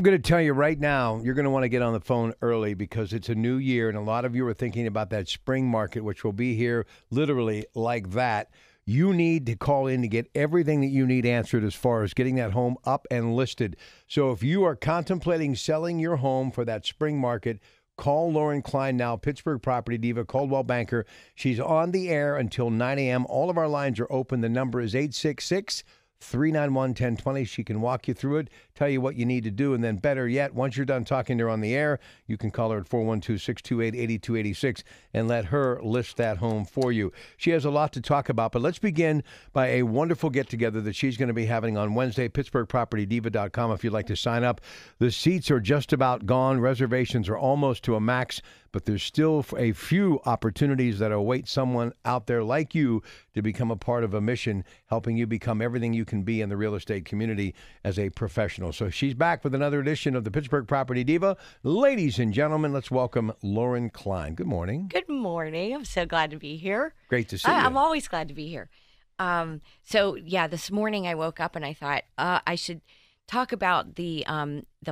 I'm going to tell you right now, you're going to want to get on the phone early because it's a new year, and a lot of you are thinking about that spring market, which will be here literally like that. You need to call in to get everything that you need answered as far as getting that home up and listed. So if you are contemplating selling your home for that spring market, call Lauren Klein now, Pittsburgh Property Diva, Coldwell Banker. She's on the air until 9 a.m. All of our lines are open. The number is 866 391-1020. She can walk you through it, tell you what you need to do, and then better yet, once you're done talking to her on the air, you can call her at 412-628-8286 and let her list that home for you. She has a lot to talk about, but let's begin by a wonderful get-together that she's going to be having on Wednesday, PittsburghPropertyDiva.com if you'd like to sign up. The seats are just about gone. Reservations are almost to a max, but there's still a few opportunities that await someone out there like you to become a part of a mission, helping you become everything you can be in the real estate community as a professional. So she's back with another edition of the Pittsburgh Property Diva. Ladies and gentlemen, let's welcome Lauren Klein. Good morning. Good morning. I'm so glad to be here. Great to see you. I'm always glad to be here. This morning I woke up and I thought I should talk about the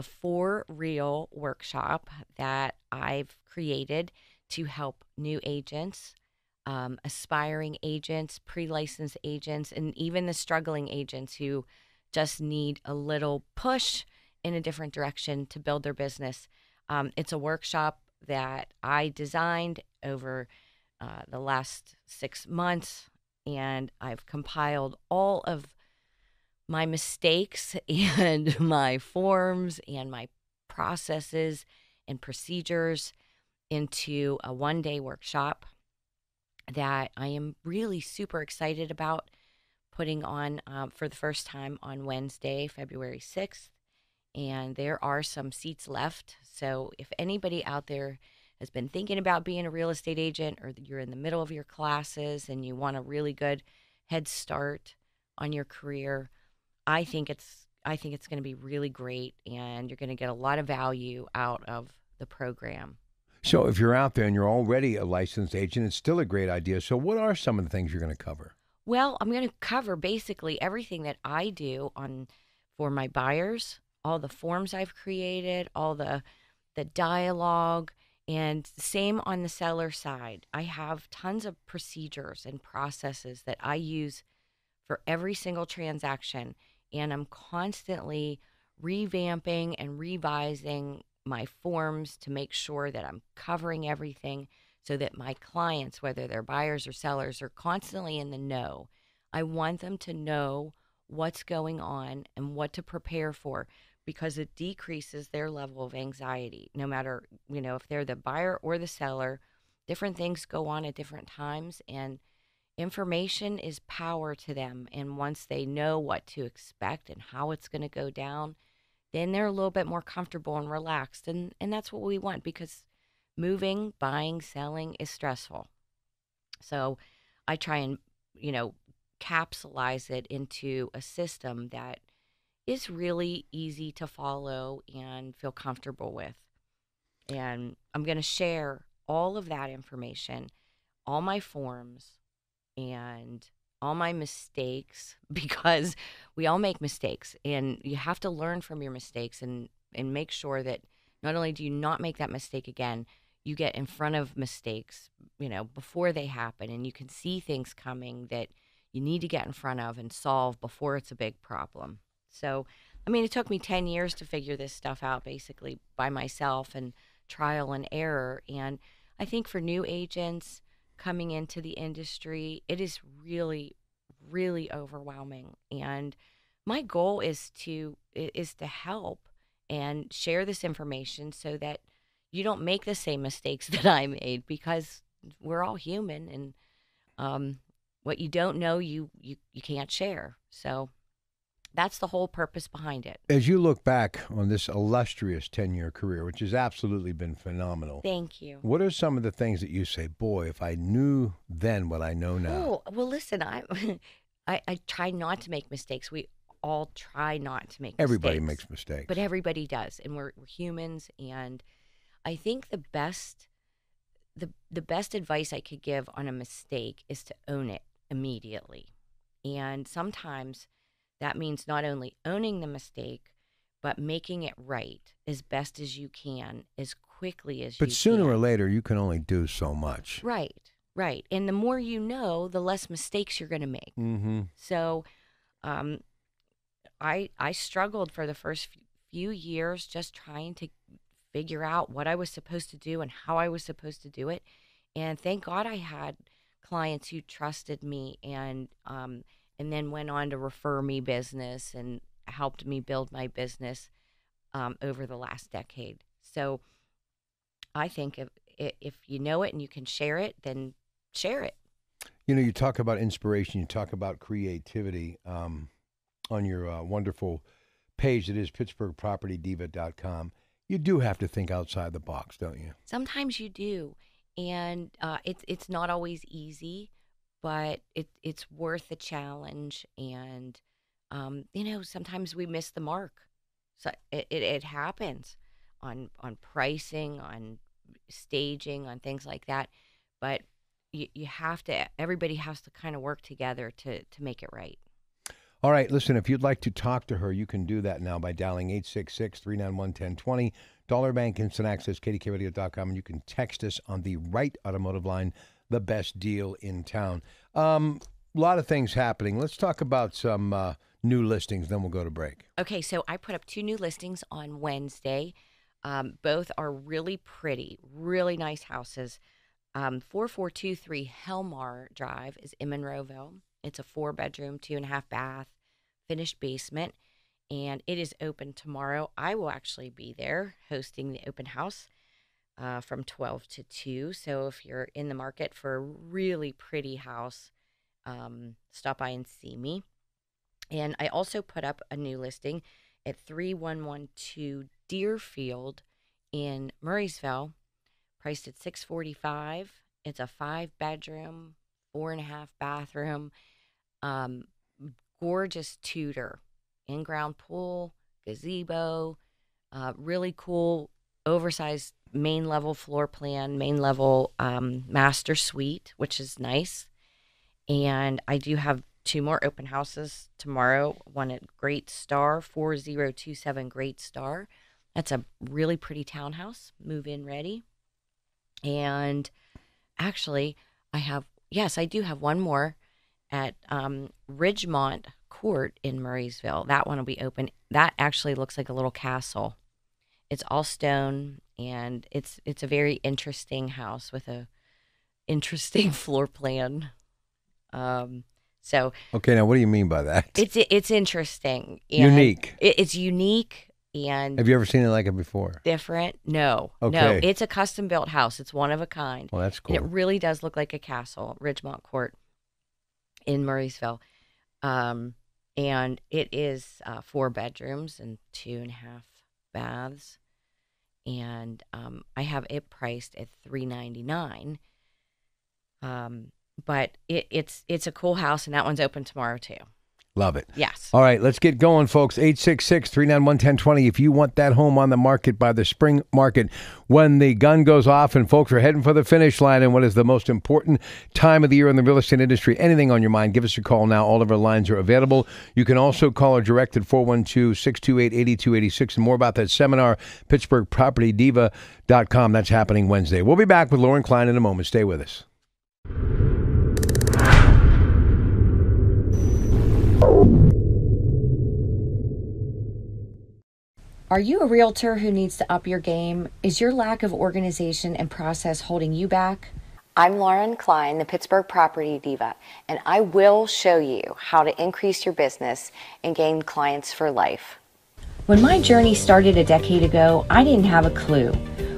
For Real workshop that I've created to help new agents, aspiring agents, pre-licensed agents, and even the struggling agents who just need a little push in a different direction to build their business. It's a workshop that I designed over the last 6 months, and I've compiled all of my mistakes and my forms and my processes and procedures into a one-day workshop that I am really super excited about putting on for the first time on Wednesday, February 6th. And there are some seats left. So if anybody out there has been thinking about being a real estate agent, or you're in the middle of your classes and you want a really good head start on your career, I think it's going to be really great, and you're going to get a lot of value out of the program. So if you're out there and you're already a licensed agent, it's still a great idea. So what are some of the things you're going to cover? Well, I'm going to cover basically everything that I do for my buyers, all the forms I've created, all the dialogue, and same on the seller side. I have tons of procedures and processes that I use for every single transaction, and I'm constantly revamping and revising my forms to make sure that I'm covering everything so that my clients, whether they're buyers or sellers, are constantly in the know. I want them to know what's going on and what to prepare for, because it decreases their level of anxiety. No matter, if they're the buyer or the seller, different things go on at different times, and information is power to them. And once they know what to expect and how it's going to go down, then they're a little bit more comfortable and relaxed. And that's what we want, because moving, buying, selling is stressful. So I try and, capsulize it into a system that is really easy to follow and feel comfortable with. And I'm going to share all of that information, all my forms, and all my mistakes, because we all make mistakes, and you have to learn from your mistakes and make sure that not only do you not make that mistake again, you get in front of mistakes, before they happen, and you can see things coming that you need to get in front of and solve before it's a big problem. So, it took me 10 years to figure this stuff out, basically by myself and trial and error. And I think for new agents coming into the industry, it is really, really overwhelming. And my goal is to help and share this information so that you don't make the same mistakes that I made, because we're all human, and what you don't know, you can't share. So that's the whole purpose behind it. As you look back on this illustrious 10-year career, which has absolutely been phenomenal. Thank you. What are some of the things that you say, boy, if I knew then what I know now? Oh, well, listen, I try not to make mistakes. We all try not to make Everybody mistakes. makes mistakes. But everybody does, and we're humans. And I think the best advice I could give on a mistake is to own it immediately. And sometimes that means not only owning the mistake, but making it right as best as you can, as quickly as you can. But sooner or later, you can only do so much. Right, right. And the more you know, the less mistakes you're going to make. Mm-hmm. So I struggled for the first few years just trying to figure out what I was supposed to do and how I was supposed to do it. And thank God I had clients who trusted me and then went on to refer me business and helped me build my business over the last decade. So I think if you know it and you can share it, then share it. You know, you talk about inspiration, you talk about creativity on your wonderful page that is PittsburghPropertyDiva.com. You do have to think outside the box, don't you? Sometimes you do. And it's not always easy, but it's worth the challenge. And, sometimes we miss the mark. So it happens on pricing, on staging, on things like that. But you have to, everybody has to kind of work together to make it right. All right, listen, if you'd like to talk to her, you can do that now by dialing 866-391-1020. Dollar Bank Instant Access, KDKRadio.com, and you can text us on the right automotive line, the best deal in town. A lot of things happening. Let's talk about some new listings, then we'll go to break. Okay, so I put up 2 new listings on Wednesday. Both are really pretty, really nice houses. 4423 Helmar Drive is in Monroeville. It's a 4-bedroom, 2.5 bath, finished basement, and it is open tomorrow. I will actually be there hosting the open house from 12 to 2. So if you're in the market for a really pretty house, stop by and see me. And I also put up a new listing at 3112 Deerfield in Murraysville, priced at $645. It's a 5-bedroom, 4.5 bathroom, gorgeous Tudor, in-ground pool, gazebo, really cool, oversized main level floor plan, main level master suite, which is nice. And I do have 2 more open houses tomorrow. One at Great Star, 4027 Great Star. That's a really pretty townhouse, move-in ready. And actually, I do have one more at Ridgemont Court in Murraysville. That one will be open. That actually looks like a little castle. It's all stone, and it's a very interesting house with a interesting floor plan. So okay, now what do you mean by that? It's interesting. And unique. It's unique. And have you ever seen it like it before? Different? No. Okay. No, it's a custom built house. It's one of a kind. Well, that's cool. And it really does look like a castle, Ridgemont Court in Murraysville. And it is 4 bedrooms and 2.5 baths. And I have it priced at $399. But it's a cool house, and that one's open tomorrow too. Love it. Yes. All right, let's get going, folks. 866-391-1020. If you want that home on the market by the spring market, when the gun goes off and folks are heading for the finish line and what is the most important time of the year in the real estate industry, anything on your mind, give us a call now. All of our lines are available. You can also call or direct at 412-628-8286. And more about that seminar, PittsburghPropertyDiva.com. That's happening Wednesday. We'll be back with Lauren Klein in a moment. Stay with us. Are you a realtor who needs to up your game? Is your lack of organization and process holding you back? I'm Lauren Klein, the Pittsburgh Property Diva, and I will show you how to increase your business and gain clients for life. When my journey started a decade ago, I didn't have a clue.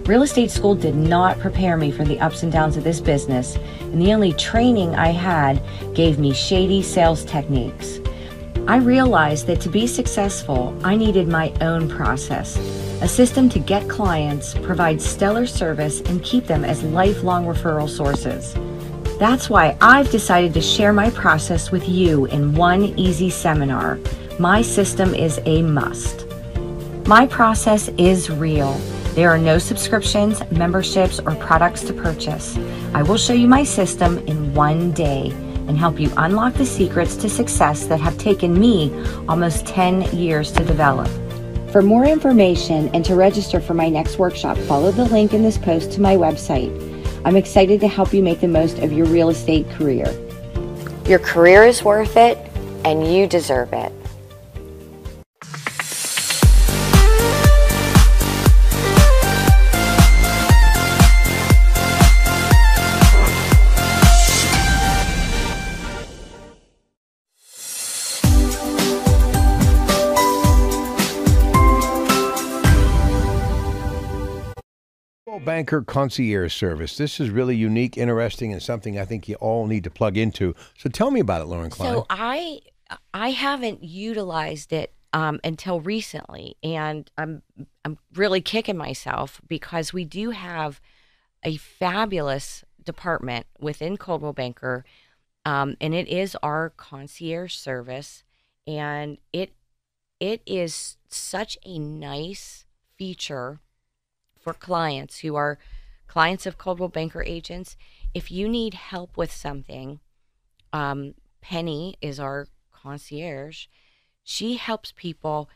Real estate school did not prepare me for the ups and downs of this business, and the only training I had gave me shady sales techniques. I realized that to be successful, I needed my own process, a system to get clients, provide stellar service, and keep them as lifelong referral sources. That's why I've decided to share my process with you in one easy seminar. My system is a must. My process is real. There are no subscriptions, memberships, or products to purchase. I will show you my system in one day and help you unlock the secrets to success that have taken me almost 10 years to develop. For more information and to register for my next workshop, follow the link in this post to my website. I'm excited to help you make the most of your real estate career. Your career is worth it, and you deserve it. Banker Concierge Service. This is really unique, interesting, and something I think you all need to plug into. So tell me about it, Lauren Klein. So I haven't utilized it until recently, and I'm really kicking myself because we do have a fabulous department within Coldwell Banker, and it is our concierge service, and it is such a nice feature for clients who are clients of Coldwell Banker agents. If you need help with something, Penny is our concierge. She helps people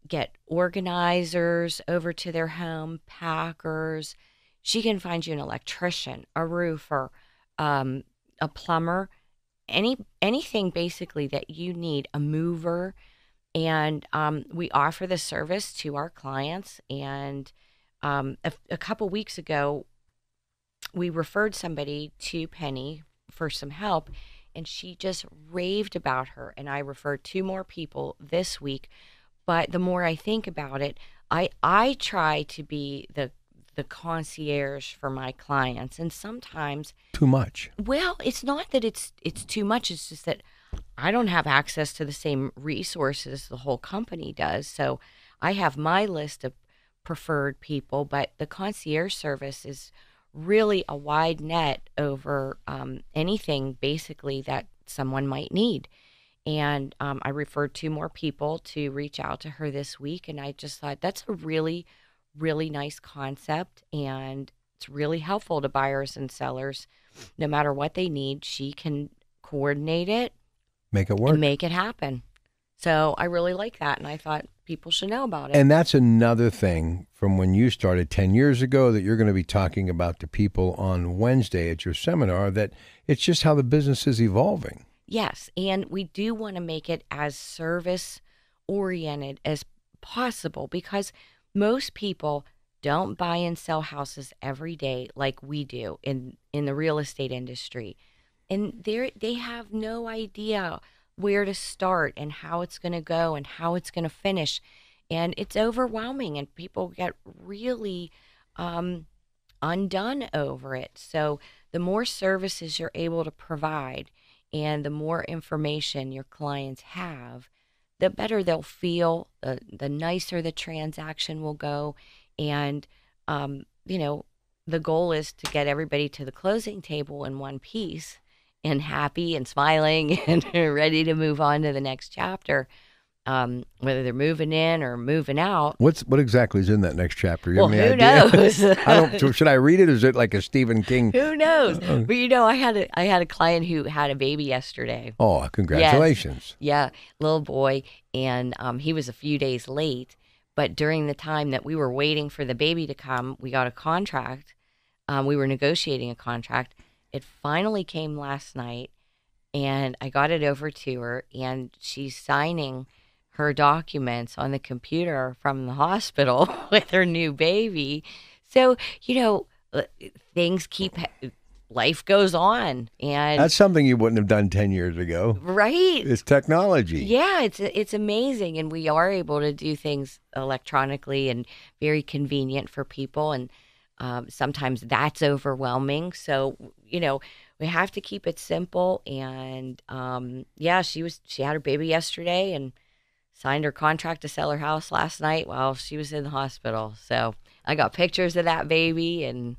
get organizers over to their home, packers. She can find you an electrician, a roofer, a plumber, anything basically that you need, a mover. And we offer the service to our clients. And a couple weeks ago, we referred somebody to Penny for some help, and she just raved about her. And I referred 2 more people this week. But the more I think about it, I try to be the concierge for my clients. And sometimes too much. Well, it's not that it's too much. It's just that I don't have access to the same resources the whole company does. So I have my list of preferred people, but the concierge service is really a wide net over anything basically that someone might need. And I referred 2 more people to reach out to her this week. And I just thought that's a really, really nice concept. And it's really helpful to buyers and sellers. No matter what they need, she can coordinate it. Make it work. And make it happen. So I really like that, and I thought people should know about it. And that's another thing from when you started 10 years ago that you're going to be talking about to people on Wednesday at your seminar, that it's just how the business is evolving. Yes, and we do want to make it as service-oriented as possible because most people don't buy and sell houses every day like we do in the real estate industry. And they have no idea where to start and how it's going to go and how it's going to finish. And it's overwhelming, and people get really undone over it. So the more services you're able to provide and the more information your clients have, the better they'll feel, the nicer the transaction will go. And, the goal is to get everybody to the closing table in one piece and happy and smiling and ready to move on to the next chapter, whether they're moving in or moving out. What exactly is in that next chapter? You Well, have any who idea? knows? Should I read it? Is it like a Stephen King? Who knows? But I had a client who had a baby yesterday. Oh, congratulations. Yes. Yeah, little boy, and he was a few days late. But during the time that we were waiting for the baby to come, we got a contract. We were negotiating a contract. It finally came last night, and I got it over to her, and she's signing her documents on the computer from the hospital with her new baby. So, things life goes on. And that's something you wouldn't have done 10 years ago. Right. It's technology. Yeah, it's amazing. And we are able to do things electronically and very convenient for people. And sometimes that's overwhelming. So, we have to keep it simple. And she had her baby yesterday and signed her contract to sell her house last night while she was in the hospital. So I got pictures of that baby and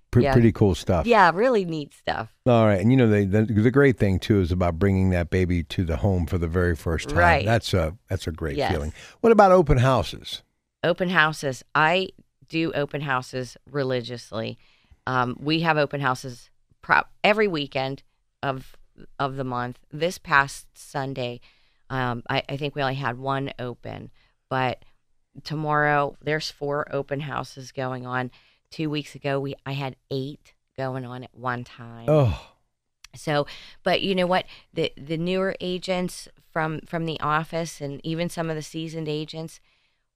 pretty cool stuff. Yeah, really neat stuff. All right. And the great thing too is about bringing that baby to the home for the very first time. Right. That's a great feeling. What about open houses? Open houses. I do open houses religiously. We have open houses every weekend of the month. This past Sunday, I think we only had one open, But tomorrow there's 4 open houses going on. 2 weeks ago I had 8 going on at one time. Oh, So, but you know what? The newer agents from the office and even some of the seasoned agents,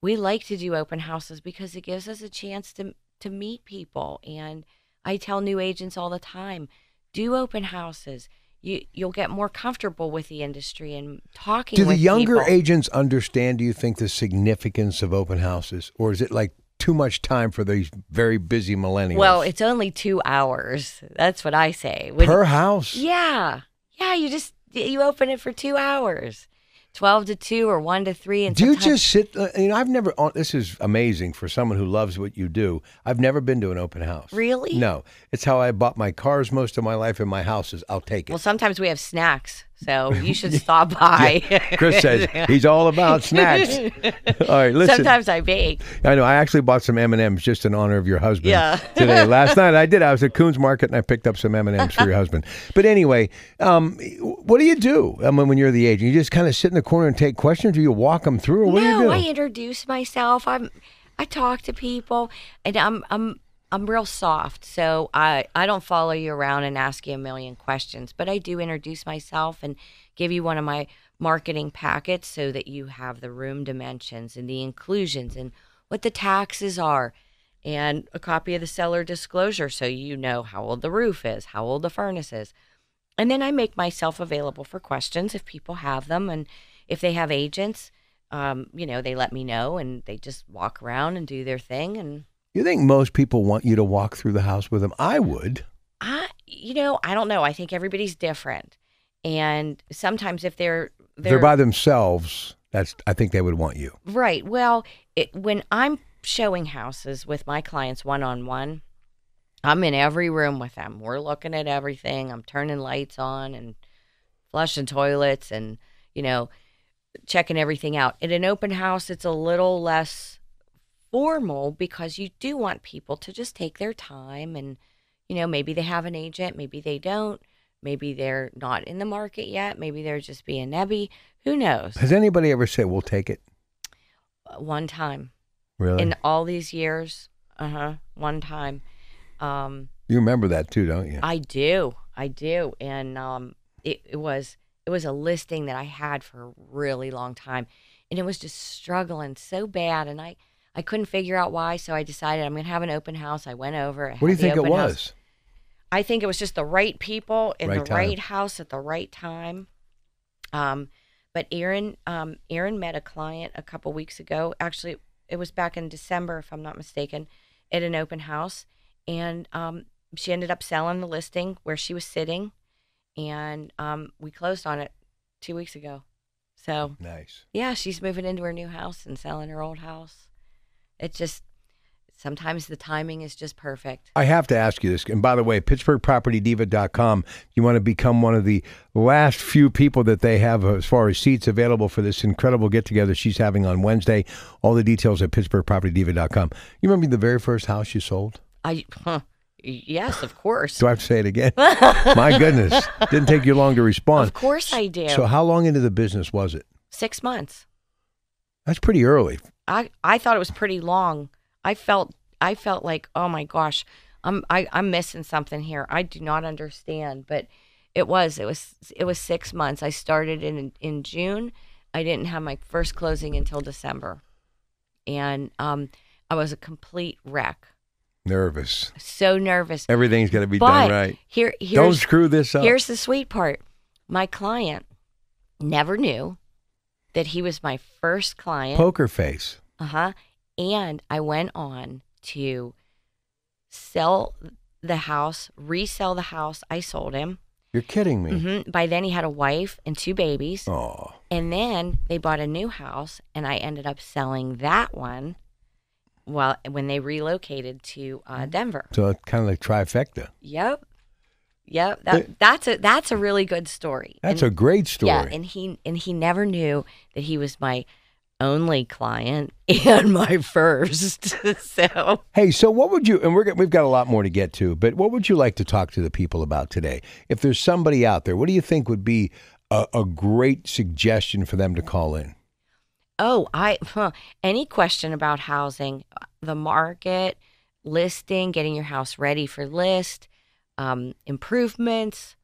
we like to do open houses because it gives us a chance to meet people. And I tell new agents all the time, do open houses. You'll get more comfortable with the industry and talking with people. do the younger agents understand, do you think, the significance of open houses? Or is it like too much time for these very busy millennials? Well, it's only 2 hours. That's what I say. Per house? Yeah. Yeah, you open it for 2 hours. 12 to 2 or 1 to 3. And do you just sit? I've never. This is amazing for someone who loves what you do. I've never been to an open house. Really? No. It's how I bought my cars most of my life and my houses. I'll take it. Well, sometimes we have snacks, so you should stop by. Yeah. Chris says he's all about snacks. All right, listen. Sometimes I bake. I know. I actually bought some M&Ms just in honor of your husband. Yeah. Today, last night I did. I was at Coons Market and I picked up some M&Ms for your husband. But anyway, what do you do? When you're the agent, you just kind of sit in the corner and take questions. Do you walk them through, or what do you do? No, I introduce myself. I talk to people, and I'm real soft, so I don't follow you around and ask you a million questions. But I do introduce myself and give you one of my marketing packets so that you have the room dimensions and the inclusions and what the taxes are, and a copy of the seller disclosure so you know how old the roof is, how old the furnace is. And then I make myself available for questions if people have them, and if they have agents, they let me know, and they just walk around and do their thing. And you think most people want you to walk through the house with them? I would. I don't know. I think everybody's different, and sometimes if they're by themselves, I think they would want you. Right. Well, when I'm showing houses with my clients one-on-one, I'm in every room with them. We're looking at everything. I'm turning lights on and flushing toilets and checking everything out. In an open house, it's a little less formal because you do want people to just take their time, and maybe they have an agent, maybe they don't, maybe they're not in the market yet, maybe they're just being nebby. Who knows? Has anybody ever said, we'll take it? One time. Really? In all these years, one time. You remember that too, don't you? I do, and it was a listing that I had for a really long time, and it was just struggling so bad, and I couldn't figure out why, so I decided I'm going to have an open house. I went over. What do you think it was? I think it was just the right people in the time. right house at the right time. But Erin met a client a couple weeks ago. Actually, it was back in December, if I'm not mistaken, at an open house, and she ended up selling the listing where she was sitting. And we closed on it 2 weeks ago. So nice. Yeah, she's moving into her new house and selling her old house. It's just, sometimes the timing is just perfect. I have to ask you this. And by the way, PittsburghPropertyDiva.com, you want to become one of the last few people that they have as far as seats available for this incredible get-together she's having on Wednesday. All the details at PittsburghPropertyDiva.com. You remember the very first house you sold? Yes, of course. Do I have to say it again? My goodness. Didn't take you long to respond. Of course I do. So how long into the business was it? 6 months. That's pretty early. I thought it was pretty long. I felt like, oh my gosh, I'm missing something here. I do not understand, but it was 6 months. I started in June. I didn't have my first closing until December, and I was a complete wreck. Nervous. So nervous. Everything's got to be done right. Don't screw this up. Here's the sweet part. My client never knew that he was my first client. Poker face. And I went on to sell the house, resell the house. I sold him. You're kidding me. By then he had a wife and 2 babies. Oh. And then they bought a new house, and I ended up selling that one. Well, when they relocated to Denver. So it's kind of like trifecta. Yep. That's a really good story. That's a great story. Yeah, and he never knew that he was my only client and my first. So hey, so what would you? And we've got a lot more to get to, but what would you like to talk to the people about today? If there's somebody out there, what do you think would be a great suggestion for them to call in? Oh, any question about housing, the market, listing, getting your house ready for list, improvements,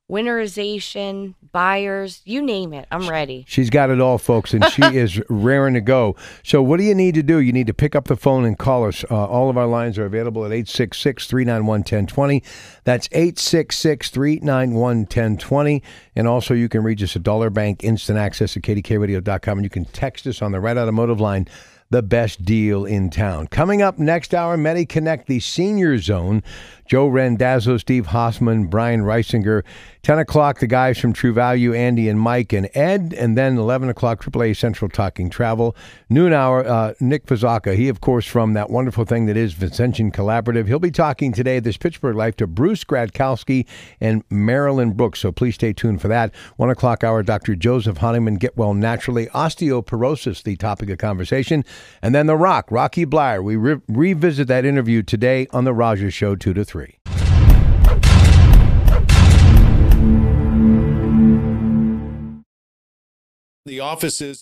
winterization, buyers, you name it, I'm ready. She's got it all, folks, and she is raring to go. So what do you need to do? You need to pick up the phone and call us. All of our lines are available at 866-391-1020. That's 866-391-1020. And also you can reach us at Dollar Bank Instant Access at KDKRadio.com, and you can text us on the Red Automotive line, the best deal in town. Coming up next hour, MediConnect, the Senior Zone. Joe Randazzo, Steve Hossman, Brian Reisinger. 10 o'clock, the guys from True Value, Andy and Mike and Ed. And then 11 o'clock, AAA Central Talking Travel. Noon hour, Nick Fazaka. He, of course, from that wonderful thing that is Vincentian Collaborative. He'll be talking today, This Pittsburgh Life, to Bruce Gradkowski and Marilyn Brooks. So please stay tuned for that. 1 o'clock hour, Dr. Joseph Honeyman, Get Well Naturally. Osteoporosis, the topic of conversation. And then The Rock, Rocky Blyer. We revisit that interview today on The Rogers Show, 2 to 3. The offices.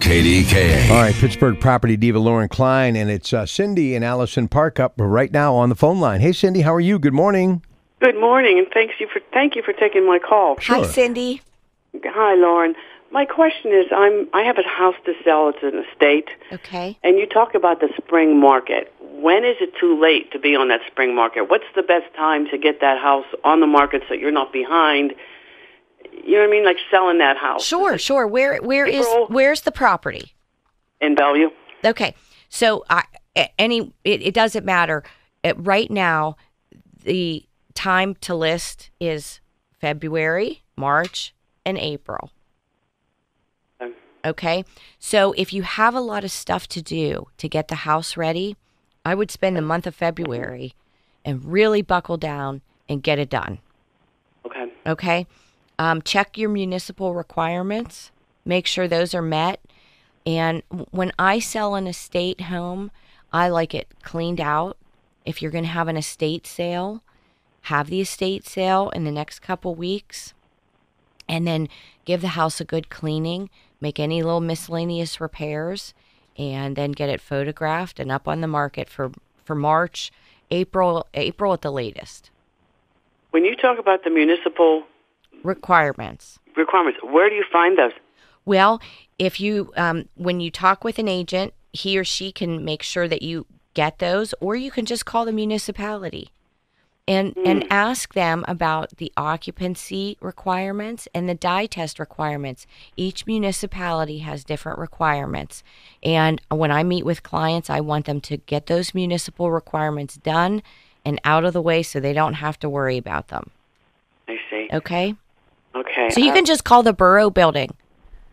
KDKA. All right, Pittsburgh property diva Lauren Klein, and it's Cindy and Allison Park up right now on the phone line. Hey, Cindy, how are you? Good morning. Good morning, and thank you for taking my call. Hi, Cindy. Hi, Lauren. My question is, I have a house to sell. It's an estate. Okay. And you talk about the spring market. When is it too late to be on that spring market? What's the best time to get that house on the market so you're not behind? You know what I mean? Like selling that house. Sure. Where's the property? In Bellevue. Okay. So it doesn't matter. Right now, the time to list is February, March, and April. Okay. So if you have a lot of stuff to do to get the house ready, I would spend the month of February and really buckle down and get it done. Okay. Okay. Check your municipal requirements. Make sure those are met. And when I sell an estate home, I like it cleaned out. If you're going to have an estate sale, have the estate sale in the next couple weeks, and then give the house a good cleaning, make any little miscellaneous repairs, and then get it photographed and up on the market for March, April at the latest. When you talk about the municipal requirements, where do you find those? Well, if you when you talk with an agent, he or she can make sure that you get those, or you can just call the municipality and ask them about the occupancy requirements and the dye test requirements. Each municipality has different requirements. And when I meet with clients, I want them to get those municipal requirements done and out of the way so they don't have to worry about them. I see. Okay? Okay. So you can just call the borough building.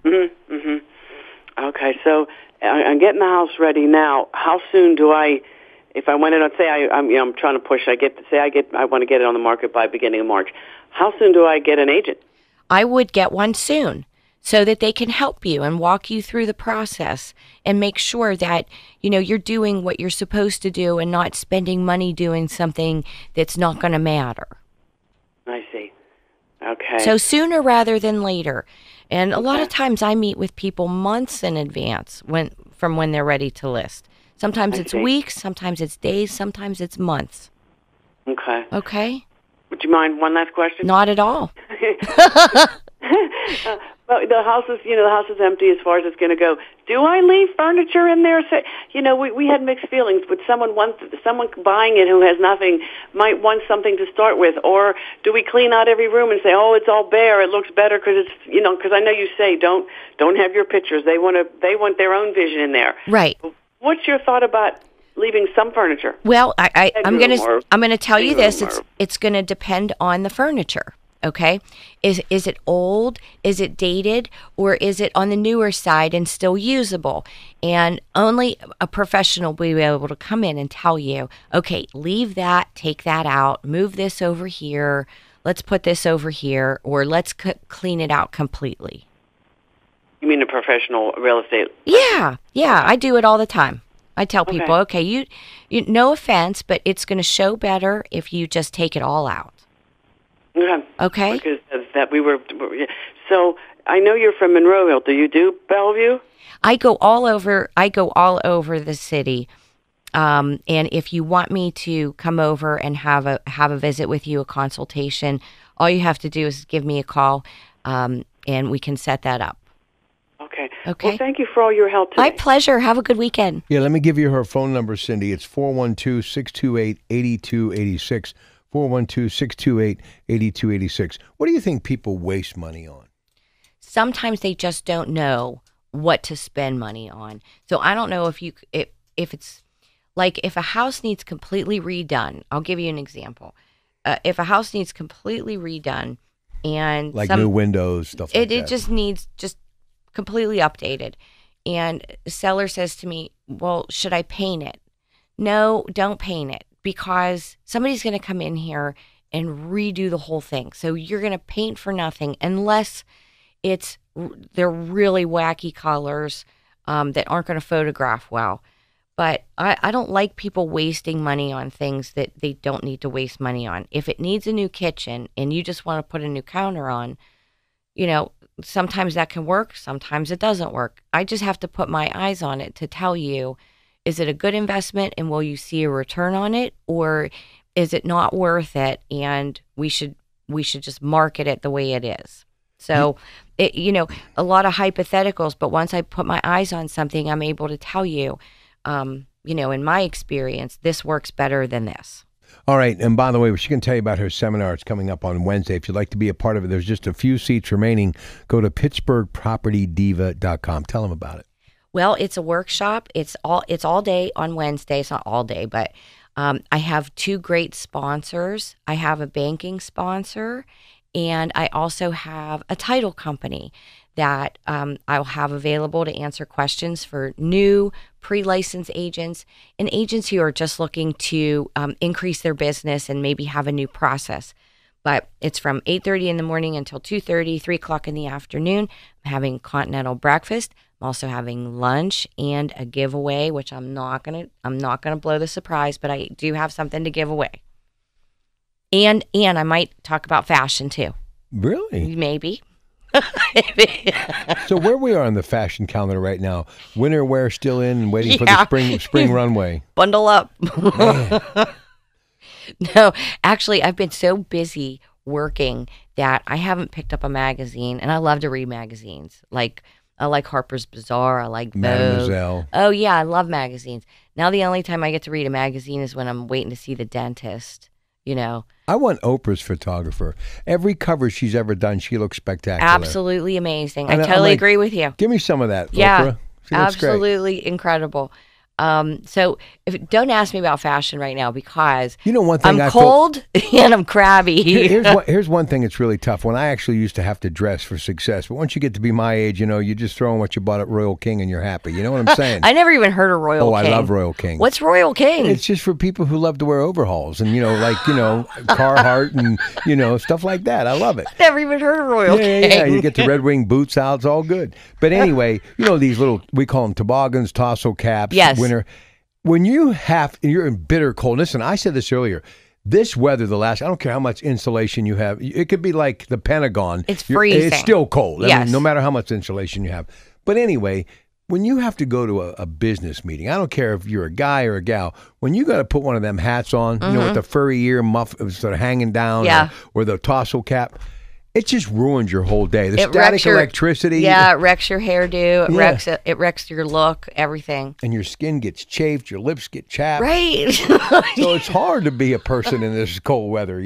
Okay, so I'm getting the house ready now. How soon do I, if I went in, let's say I'm trying to push, I want to get it on the market by beginning of March. How soon do I get an agent? I would get one soon so that they can help you and walk you through the process and make sure that, you're doing what you're supposed to do and not spending money doing something that's not going to matter. I see. Okay. So sooner rather than later. And a lot of times I meet with people months in advance from when they're ready to list. Sometimes it's weeks, sometimes it's days, sometimes it's months. Okay. Okay? Would you mind one last question? Not at all. Well, the house is empty as far as it's going to go. Do I leave furniture in there? So, we had mixed feelings. But someone buying it who has nothing might want something to start with, or do we clean out every room and say, "Oh, it's all bare. It looks better because it's because I know you say don't have your pictures. They want their own vision in there." Right. What's your thought about leaving some furniture? Well, I'm gonna tell you this. It's going to depend on the furniture. Okay, is it old? Is it dated? Or is it on the newer side and still usable? And only a professional will be able to come in and tell you, okay, leave that, take that out, move this over here, let's put this over here, or let's clean it out completely. You mean a professional real estate? Yeah, I do it all the time. I tell people, okay, you no offense, but it's going to show better if you just take it all out. Okay. Because so I know you're from Monroeville. Do you do Bellevue? I go all over the city. And if you want me to come over and have a visit with you, a consultation, all you have to do is give me a call, and we can set that up. Okay. Okay. Well, thank you for all your help today. My pleasure. Have a good weekend. Yeah, let me give you her phone number, Cindy. It's 412-628-8286. 412-628-8286. What do you think people waste money on? Sometimes they just don't know what to spend money on. So I don't know if it's like if a house needs completely redone. I'll give you an example. If a house needs completely redone and new windows, stuff like that. It just needs completely updated. And the seller says to me, well, should I paint it? No, don't paint it. Because somebody's going to come in here and redo the whole thing. So you're going to paint for nothing unless they're really wacky colors that aren't going to photograph well. But I don't like people wasting money on things that they don't need to waste money on. If it needs a new kitchen and you just want to put a new counter on, sometimes that can work, sometimes it doesn't work. I just have to put my eyes on it to tell you, is it a good investment and will you see a return on it, or is it not worth it and we should just market it the way it is. So, a lot of hypotheticals, but once I put my eyes on something, I'm able to tell you, in my experience, this works better than this. All right. And by the way, she can tell you about her seminar. It's coming up on Wednesday. If you'd like to be a part of it, there's just a few seats remaining. Go to PittsburghPropertyDiva.com. Tell them about it. Well, it's a workshop. It's all day on Wednesday. It's not all day, but I have 2 great sponsors. I have a banking sponsor, and I also have a title company that I'll have available to answer questions for new pre-licensed agents and agents who are just looking to increase their business and maybe have a new process. But it's from 8:30 in the morning until 2:30, 3 o'clock in the afternoon. I'm having continental breakfast. I'm also having lunch and a giveaway, which I'm not gonna blow the surprise, but I do have something to give away. And I might talk about fashion too. Really? Maybe. So where we are on the fashion calendar right now, winter wear still in and waiting for the spring runway. Bundle up. No, actually, I've been so busy working that I haven't picked up a magazine, and I love to read magazines. Like, I like Harper's Bazaar. I like Vogue. Mademoiselle. Oh, yeah, I love magazines. Now the only time I get to read a magazine is when I'm waiting to see the dentist, I want Oprah's photographer. Every cover she's ever done, she looks spectacular. Absolutely amazing. And I totally agree with you. Give me some of that, Yeah, Oprah. She looks absolutely incredible. So don't ask me about fashion right now because one thing I'm cold and I'm crabby. Here's one thing that's really tough. When I actually used to have to dress for success, but once you get to be my age, you just throw in what you bought at Royal King and you're happy. You know what I'm saying? I never even heard of Royal King. Oh, I love Royal King. What's Royal King? It's just for people who love to wear overalls and Carhartt and stuff like that. I love it. Never even heard of Royal King. Yeah. You get the Red Wing boots out. It's all good. But anyway, these little, we call them toboggans, tassel caps, yes. Winter. When you're in bitter cold, listen, I said this earlier, this weather, I don't care how much insulation you have, it could be like the Pentagon. It's freezing. It's still cold. Yes. I mean, no matter how much insulation you have. But anyway, when you have to go to a business meeting, I don't care if you're a guy or a gal, when you got to put one of them hats on, with the furry ear muff sort of hanging down or the tassel cap, it just ruins your whole day. The static electricity. Yeah, it wrecks your hairdo. It wrecks your look, everything. And your skin gets chafed. Your lips get chapped. Right. So it's hard to be a person in this cold weather,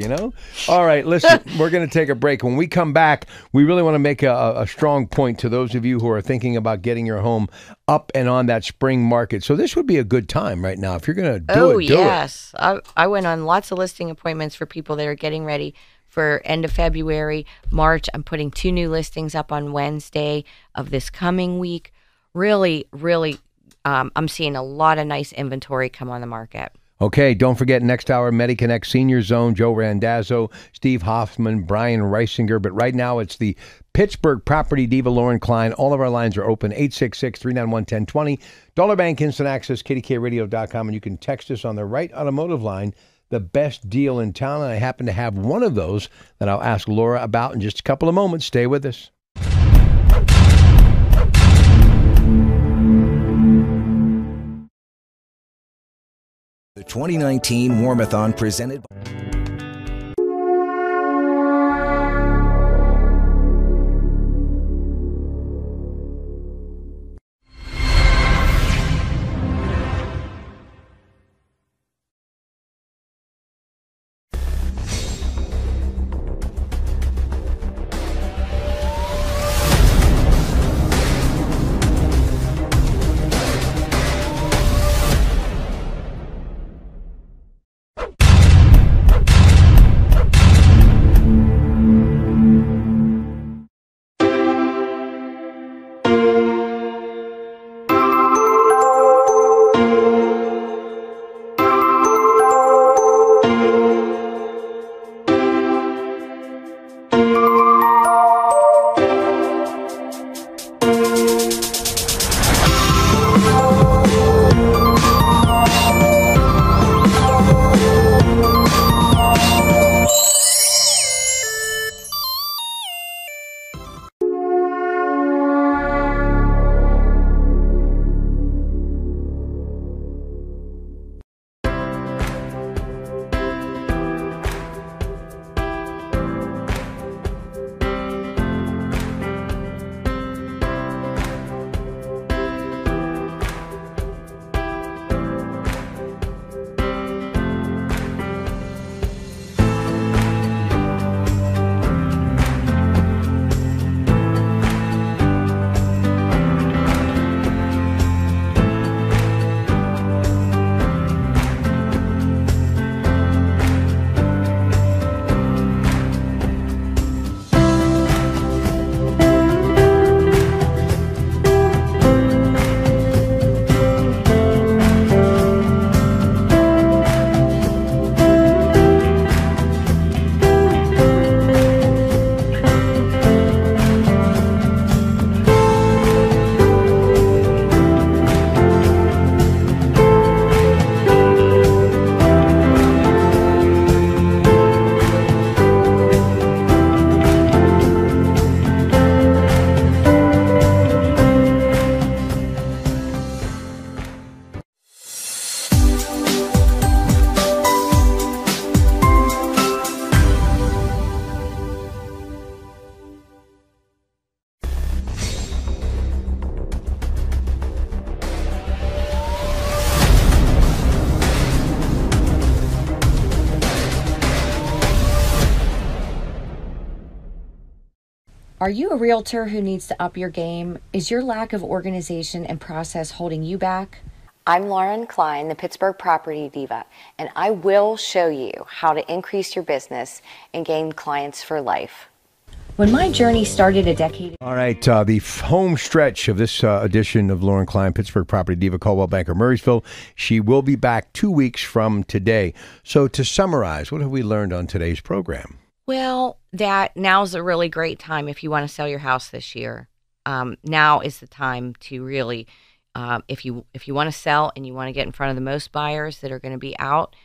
All right, listen, we're going to take a break. When we come back, we really want to make a strong point to those of you who are thinking about getting your home up and on that spring market. So this would be a good time right now. If you're going to do it, do it. Oh, yes. I went on lots of listing appointments for people that are getting ready for end of February, March. I'm putting 2 new listings up on Wednesday of this coming week. Really, I'm seeing a lot of nice inventory come on the market. Okay, don't forget next hour, MediConnect Senior Zone, Joe Randazzo, Steve Hoffman, Brian Reisinger. But right now, it's the Pittsburgh Property Diva, Lauren Klein. All of our lines are open, 866-391-1020. Dollar Bank Instant Access, KDKRadio.com. And you can text us on the Right Automotive line, the best deal in town. And I happen to have one of those that I'll ask Laura about in just a couple of moments. Stay with us. The 2019 Warmathon presented by Are you a realtor who needs to up your game? Is your lack of organization and process holding you back? I'm Lauren Klein, the Pittsburgh Property Diva, and I will show you how to increase your business and gain clients for life. When my journey started a decade ago. All right, the home stretch of this edition of Lauren Klein, Pittsburgh Property Diva, Coldwell Banker, Murraysville. She will be back 2 weeks from today. So to summarize, what have we learned on today's program? Well, that now's a really great time if you want to sell your house this year. Now is the time to really, if you want to sell and you want to get in front of the most buyers that are going to be out,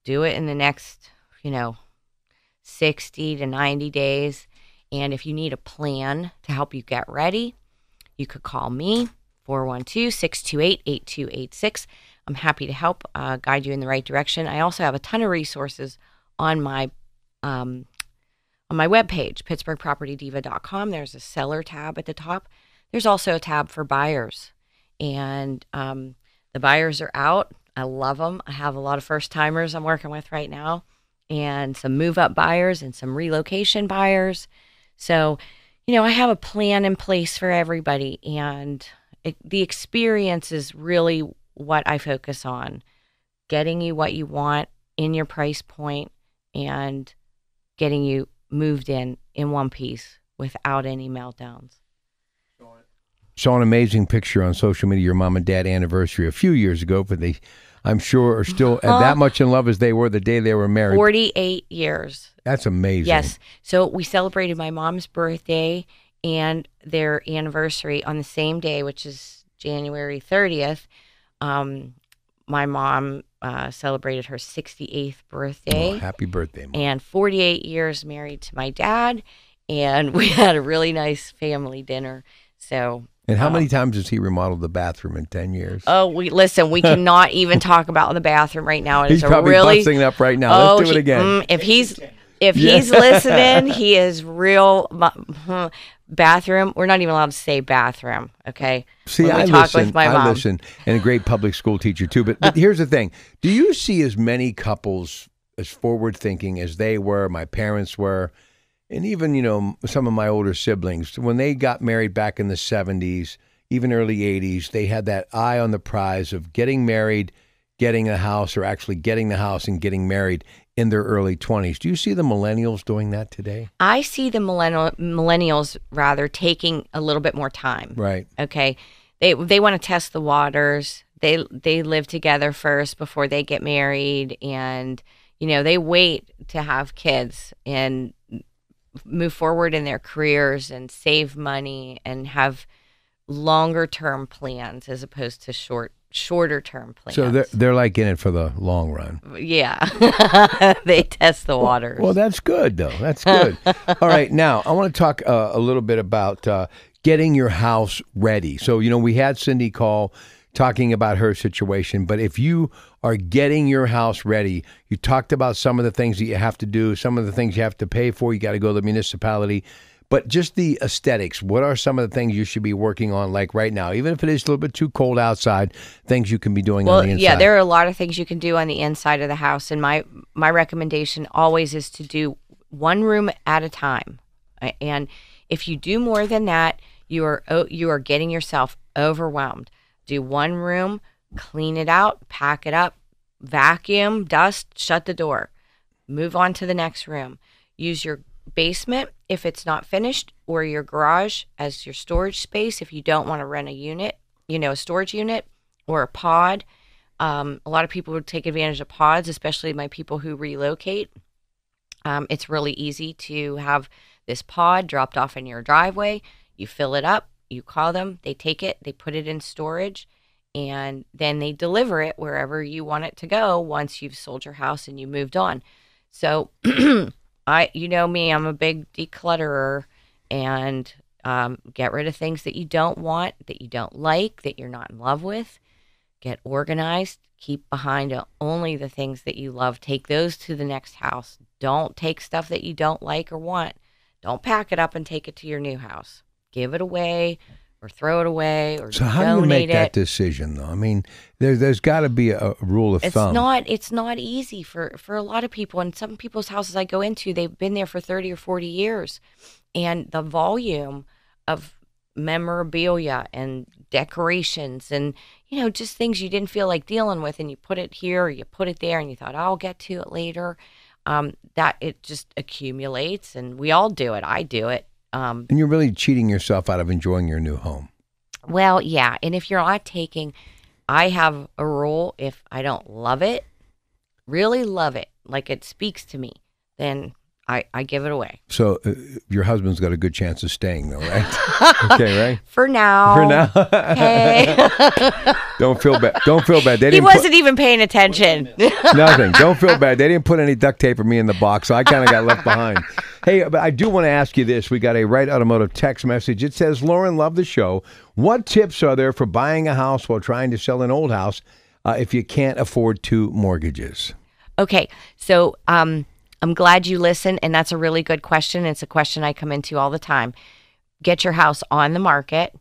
do it in the next, 60 to 90 days. And if you need a plan to help you get ready, you could call me, 412-628-8286. I'm happy to help guide you in the right direction. I also have a ton of resources on my webpage, pittsburghpropertydiva.com. There's a seller tab at the top. There's also a tab for buyers. And the buyers are out. I love them. I have a lot of first-timers I'm working with right now, and some move-up buyers and some relocation buyers. So, I have a plan in place for everybody, and the experience is really what I focus on, getting you what you want in your price point and getting you moved in one piece without any meltdowns. Saw an amazing picture on social media, your mom and dad anniversary a few years ago, but they, I'm sure, are still that much in love as they were the day they were married. 48 years. That's amazing. Yes. So we celebrated my mom's birthday and their anniversary on the same day, which is January 30th. My mom celebrated her 68th birthday. Oh, happy birthday, Mom. And 48 years married to my dad. And we had a really nice family dinner. So. And how many times has he remodeled the bathroom in 10 years? Oh, we cannot even talk about the bathroom right now. He's probably busting it up right now. Let's do it again. If he's listening, he is real bathroom. We're not even allowed to say bathroom, okay? See, I listen, and a great public school teacher too. But here's the thing. Do you see as many couples as forward-thinking as they were, my parents were, and even, some of my older siblings, when they got married back in the 70s, even early 80s, they had that eye on the prize of getting married, getting a house, or actually getting the house and getting married in their early 20s. Do you see the millennials doing that today? I see the millennials rather taking a little bit more time. Right. Okay. They want to test the waters. They live together first before they get married, and they wait to have kids and move forward in their careers and save money and have longer term plans as opposed to shorter term plans. So they're like in it for the long run. Yeah. They test the waters. Well, that's good though. That's good. All right. Now I want to talk a little bit about getting your house ready. So, we had Cindy call talking about her situation, but if you are getting your house ready, you talked about some of the things that you have to do, some of the things you have to pay for. You got to go to the municipality. But just the aesthetics, what are some of the things you should be working on, like right now? Even if it is a little bit too cold outside, things you can be doing on the inside. Yeah, there are a lot of things you can do on the inside of the house. And my recommendation always is to do one room at a time. And if you do more than that, you are getting yourself overwhelmed. Do one room, clean it out, pack it up, vacuum, dust, shut the door. Move on to the next room. Use your basement if it's not finished, or your garage as your storage space if you don't want to rent a unit, a storage unit or a pod. A lot of people would take advantage of pods, especially my people who relocate. It's really easy to have this pod dropped off in your driveway. You fill it up, you call them, they take it, they put it in storage, and then they deliver it wherever you want it to go once you've sold your house and you moved on. So you know me, I'm a big declutterer, and get rid of things that you don't want, that you don't like, that you're not in love with. Get organized. Keep behind only the things that you love. Take those to the next house. Don't take stuff that you don't like or want. Don't pack it up and take it to your new house. Give it away or throw it away or so how do you make that decision, though? I mean, there's got to be a rule of thumb. It's not easy for a lot of people. And some people's houses I go into, they've been there for 30 or 40 years. and the volume of memorabilia and decorations and, just things you didn't feel like dealing with, and you put it here or you put it there and you thought, I'll get to it later, that it just accumulates, and we all do it. I do it. And you're really cheating yourself out of enjoying your new home. Well, yeah. And if you're not I have a rule, if I don't love it, really love it, like it speaks to me, then I give it away. So your husband's got a good chance of staying, though, right? Okay, right? For now. For now. Hey. Don't feel bad. Don't feel bad. He wasn't even paying attention. Nothing. Don't feel bad. They didn't put any duct tape for me in the box, so I kind of got left behind. Hey, but I do want to ask you this. We got a Right Automotive text message. It says, Lauren, love the show. What tips are there for buying a house while trying to sell an old house if you can't afford 2 mortgages? Okay, so I'm glad you listened, and that's a really good question. It's a question I come into all the time. Get your house on the market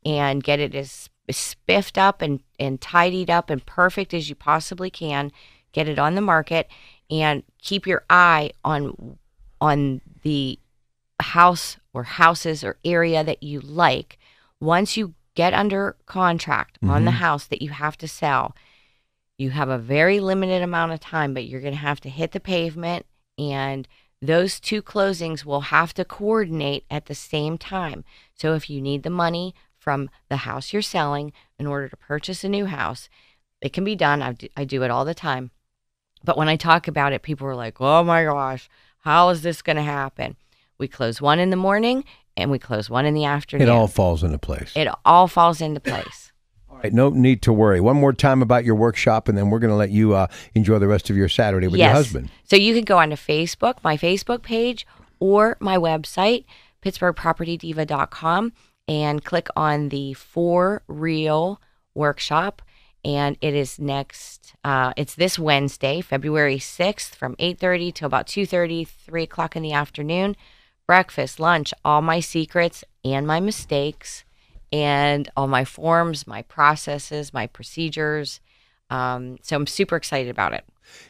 and get it as spiffed up and tidied up and perfect as you possibly can. Get it on the market and keep your eye on the house or houses or area that you like. Once you get under contract on the house that you have to sell, you have a very limited amount of time, but you're going to have to hit the pavement, and those 2 closings will have to coordinate at the same time. So if you need the money from the house you're selling in order to purchase a new house, it can be done. I do it all the time. But when I talk about it, people are like, oh my gosh, how is this going to happen? We close one in the morning and we close one in the afternoon. It all falls into place. It all falls into place. All right, no need to worry. One more time about your workshop, and then we're going to let you enjoy the rest of your Saturday with your husband. So you can go onto Facebook, my Facebook page, or my website, PittsburghPropertyDiva.com, and click on the For Real workshop. And it is it's this Wednesday, February 6th, from 8:30 to about 2:30, 3 o'clock in the afternoon. Breakfast, lunch, all my secrets and my mistakes, and all my forms, my processes, my procedures. So I'm super excited about it.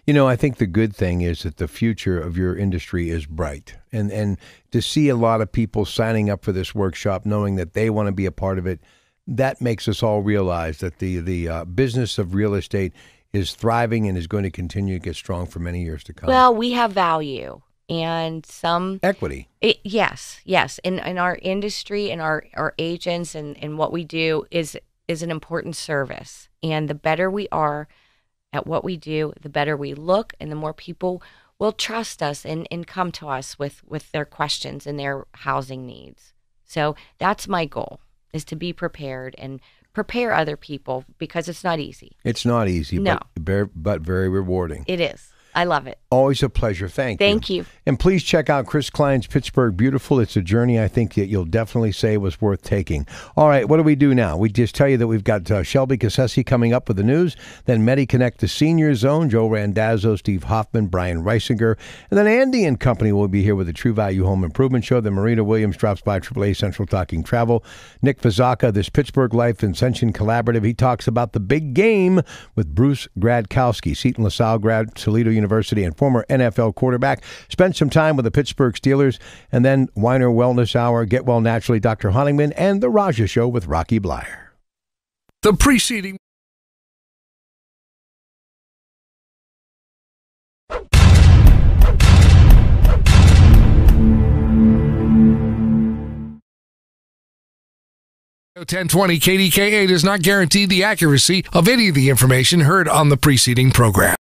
I think the good thing is that the future of your industry is bright. And to see a lot of people signing up for this workshop, knowing that they want to be a part of it, that makes us all realize that the business of real estate is thriving and is going to continue to get strong for many years to come. Well, we have value and some equity. Yes. In our industry and our agents and what we do is an important service. And the better we are at what we do, the better we look, and the more people will trust us and come to us with their questions and their housing needs. So that's my goal, is to be prepared and prepare other people, because it's not easy. It's not easy, no. but very rewarding. It is. I love it. Always a pleasure. Thank you. Thank you. And please check out Chris Klein's Pittsburgh Beautiful. It's a journey I think that you'll definitely say was worth taking. All right, what do we do now? We just tell you that we've got Shelby Cassesi coming up with the news, then MediConnect, the Senior Zone, Joe Randazzo, Steve Hoffman, Brian Reisinger, and then Andy and company will be here with the True Value Home Improvement Show. Then Marina Williams drops by AAA Central Talking Travel. Nick Vizaka, this Pittsburgh Life Ascension Collaborative, he talks about the big game with Bruce Gradkowski, Seton LaSalle grad, Toledo University, and former NFL quarterback. Spent some time with the Pittsburgh Steelers, and then Weiner Wellness Hour, Get Well Naturally, Dr. Honigman, and The Raja Show with Rocky Blyer. The preceding .1020 KDKA does not guarantee the accuracy of any of the information heard on the preceding program.